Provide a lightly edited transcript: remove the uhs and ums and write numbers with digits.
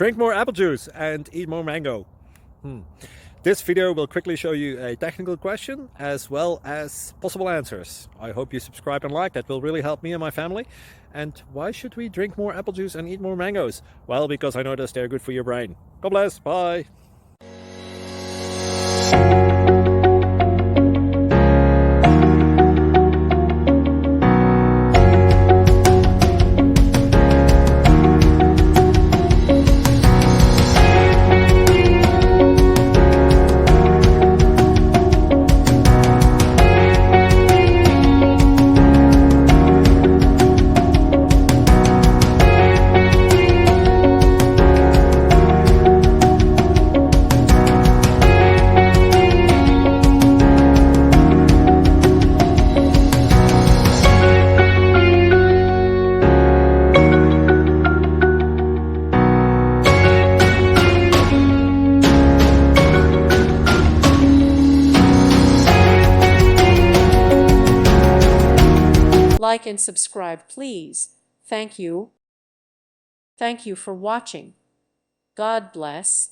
Drink more apple juice and eat more mango. This video will quickly show you a technical question as well as possible answers. I hope you subscribe and like, that will really help me and my family. And why should we drink more apple juice and eat more mangoes? Well, because I noticed they're good for your brain. God bless, bye. Like and subscribe, please. Thank you. Thank you for watching. God bless.